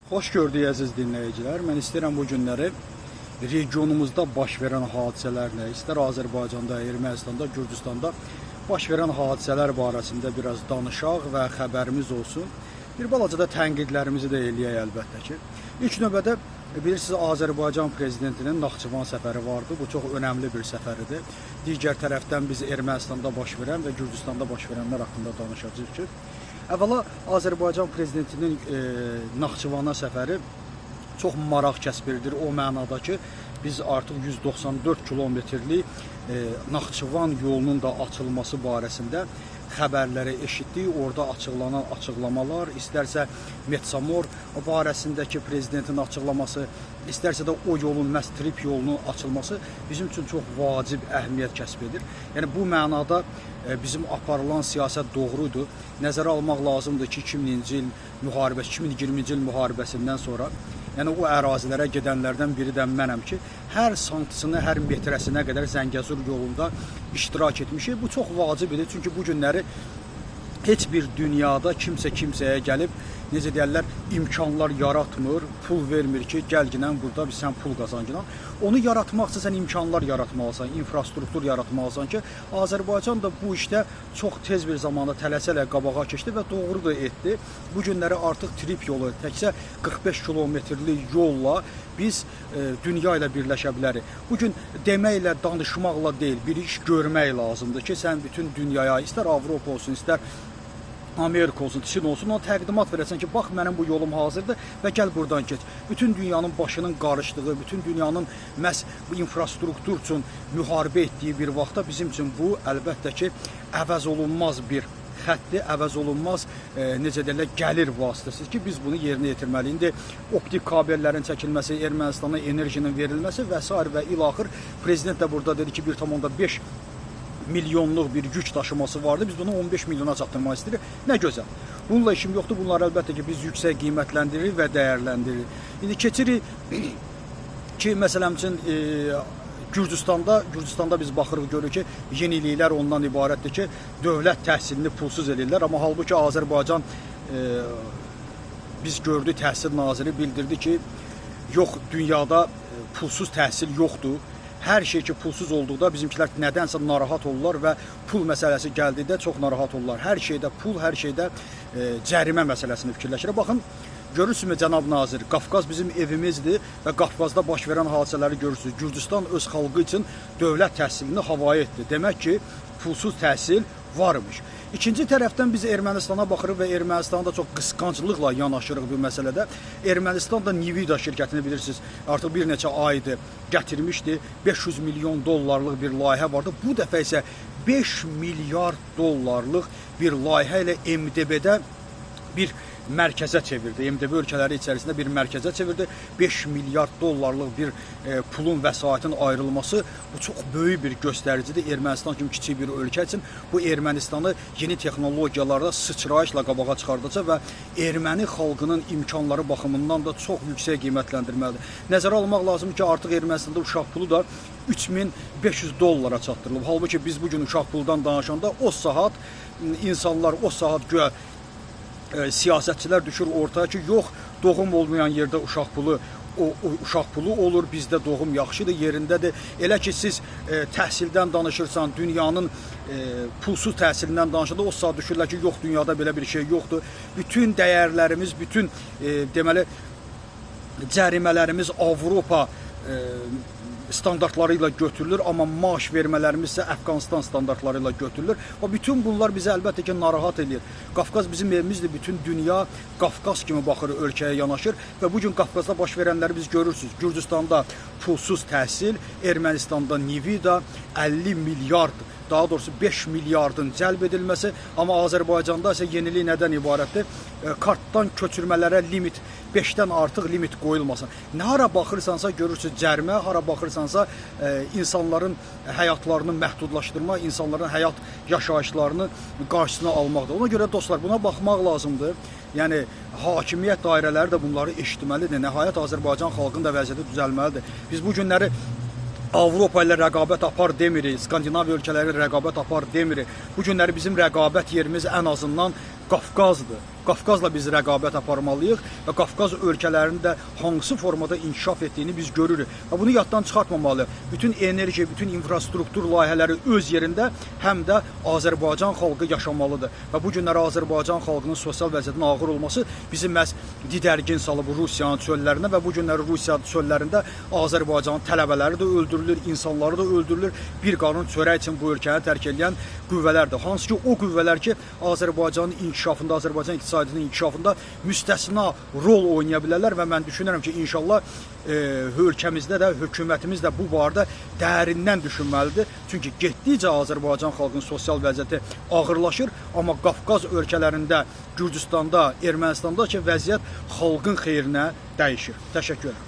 Xoş gördük əziz dinləyicilər. Mən istəyirəm bu günləri regionumuzda baş verən hadisələrlə, istər Azərbaycanda, Ermənistanda, Gürcüstanda baş verən hadisələr barəsində biraz danışaq və xəbərimiz olsun. Bir balaca da tənqidlərimizi də eləyək əlbəttə ki. İlk növbədə bilirsiniz, Azərbaycan prezidentinin Naxçıvan səfəri vardı. Bu çox önəmli bir səfəridir. Digər tərəfdən biz Ermənistanda baş verən və Gürcüstanda baş verənlər haqqında danışacağıq ki, əvvəla Azərbaycan prezidentinin Naxçıvana səfəri çox maraq kəsbirdir. O mənada ki, biz artıq 194 kilometrlik Naxçıvan yolunun da açılması barəsində xəbərləri eşitdik. Orada açıqlanan açıqlamalar, istərsə Metsamor barəsindəki prezidentin açıqlaması, istərsə də o yolun, məhz trip yolunun açılması bizim üçün çox vacib əhəmiyyət kəsb edir. Yəni bu mənada bizim aparılan siyasət doğrudur. Nəzərə almaq lazımdır ki, 2000-ci il müharibəsi, 2020-ci il müharibəsindən sonra, yəni o ərazilərə gedənlərdən biri də mənəm ki, hər santisini, hər metrəsinə qədər Zəngəzur yolunda iştirak etmişik. Bu çox vacibdir, çünki bu günləri heç bir dünyada kimsə kimsəyə gəlib, necə deyərlər, imkanlar yaratmır, pul vermir ki, gəlginən burada sən pul qazanginan. Onu yaratmaq üçün sən imkanlar yaratmalısan, infrastruktur yaratmalısan ki, Azərbaycan da bu işdə çox tez bir zamanda tələsələ qabağa keçdi və doğru da etdi. Bu günləri artıq trip yolu, təkcə 45 kilometrlik yolla biz dünya ilə birləşə bilərik. Bugün deməklə, danışmaqla deyil, bir iş görmək lazımdır ki, sən bütün dünyaya, istər Avropa olsun, istər Amerika olsun, Çin olsun, ona təqdimat verəsən ki, bax mənim bu yolum hazırdır və gəl buradan keç. Bütün dünyanın başının qarışdığı, bütün dünyanın məhz bu infrastruktur üçün müharibə etdiyi bir vaxtda bizim üçün bu əlbəttə ki, əvəz olunmaz bir xətti, əvəz olunmaz necə deyirlər, gəlir vasitəsidir ki, biz bunu yerinə yetirməliyik. İndi optik kabellərin çəkilməsi, Ermənistana enerjinin verilməsi və s. və ilaxır. Prezident də burada dedi ki, 1,5 milyonluq bir yük daşıması vardı. Biz bunu 15 milyona çatdırmaq istəyirik. Nə gözəl. Bununla işim yoxdur. Bunları əlbəttə ki, biz yüksək qiymətləndiririk və dəyərləndiririk. İndi keçirik ki, məsələn üçün Gürcüstanda biz baxırıq, görürük ki, yeniliklər ondan ibarətdir ki, dövlət təhsilini pulsuz edirlər. Amma halbuki Azərbaycan biz gördük, təhsil naziri bildirdi ki, yox, dünyada pulsuz təhsil yoxdur. Hər şey ki, pulsuz olduqda bizimkilər nədənsə narahat olurlar və pul məsələsi gəldikdə çox narahat olurlar. Hər şeydə pul, hər şeydə cərimə məsələsini fikirləşir. Baxın, görürsünüz cənab nazir, Qafqaz bizim evimizdir və Qafqazda baş verən hadisələri görürsünüz. Gürcüstan öz xalqı üçün dövlət təhsilini havaya etdi. Demək ki, pulsuz təhsil varmış. İkinci tərəfdən biz Ermənistana baxırıq və Ermənistanda çox qısqanclıqla yanaşırıq bu məsələdə. Ermənistan da Nivida şirkətini bilirsiniz, artıq bir neçə aydır gətirmişdi. 500 milyon dollarlıq bir layihə vardı. Bu dəfə isə 5 milyard dollarlıq bir layihə ilə MDB-də bir mərkəzə çevirdi. MDB ölkələri içərisində bir mərkəzə çevirdi. 5 milyard dollarlıq bir pulun, vəsaitin ayrılması bu çox böyük bir göstəricidir. Ermənistan kimi kiçik bir ölkə üçün bu Ermənistanı yeni texnologiyalarda sıçrayışla qabağa çıxardacaq və erməni xalqının imkanları baxımından da çox yüksək qiymətləndirməlidir. Nəzərə almaq lazım ki, artıq Ermənistanda uşaq pulu da 3500 dollara çatdırılıb. Halbuki biz bugün uşaq puldan danışanda o saat insanlar, o saat güya siyasətçilər düşür ortaya ki, yox, doğum olmayan yerdə uşaq pulu olur, bizdə doğum yaxşıdır, yerindədir. Elə ki, siz təhsildən danışırsan, dünyanın pulsuz təhsilindən danışanda o saat düşürlər ki, yox, dünyada belə bir şey yoxdur. Bütün dəyərlərimiz, bütün deməli cərimələrimiz Avropa standartları ilə götürülür, amma maaş vermələrimiz isə Əfqanistan standartları ilə götürülür. Və bütün bunlar bizi əlbəttə ki, narahat edir. Qafqaz bizim evimizdir, bütün dünya Qafqaz kimi baxır, ölkəyə yanaşır və bugün Qafqazda baş verənləri biz görürsünüz. Gürcüstanda pulsuz təhsil, Ermənistanda Nivida 50 milyard, daha doğrusu 5 milyardın cəlb edilməsi, amma Azərbaycanda isə yenilik nədən ibarətdir? Kartdan köçürmələrə limit, 5-dən artıq limit qoyulmasın. Nə hara baxırsansa görürsünüz cərimə, hara baxırsansa insanların həyatlarını məhdudlaşdırma, insanların həyat yaşayışlarını qarşısına almaqdır. Ona görə dostlar, buna baxmaq lazımdır. Yəni, hakimiyyət dairələri də bunları eşitməlidir. Nəhayət Azərbaycan xalqının da vəziyyəti düzəlməlidir. Biz bu günləri Avropa ilə rəqabət apar demirik, Skandinaviya ölkələri ilə rəqabət apar demirik. Bu günləri bizim rəqabət yerimiz ən azından Qafqazdır. Qafqazla biz rəqabət aparmalıyıq və Qafqaz ölkələrinin də hansı formada inkişaf etdiyini biz görürük. Və bunu yaddan çıxartmamalıyıq. Bütün enerji, bütün infrastruktur layihələri öz yerində, həm də Azərbaycan xalqı yaşamalıdır. Və bu günləri Azərbaycan xalqının sosial vəziyyətinin ağır olması bizi məhz didərgin salıb Rusiyanın çöllərinə və bu günləri Rusiya çöllərində Azərbaycanın tələbələri də öldürülür, insanları da öldürülür. Bir qanun çörək üçün bu ölkəni tərk edən qüvvələrdir. Hansı ki, o qüvvələr ki, Azərbaycanın inkişafında, Azərbaycan iqtisadiyyatının inkişafında müstəsna rol oynaya bilərlər və mən düşünürəm ki, inşallah ölkəmizdə də, hökumətimiz də bu barədə dərindən düşünməlidir. Çünki getdikcə Azərbaycan xalqının sosial vəziyyəti ağırlaşır, amma Qafqaz ölkələrində, Gürcüstanda, Ermənistanda ki, vəziyyət xalqın xeyrinə dəyişir. Təşəkkür edirəm.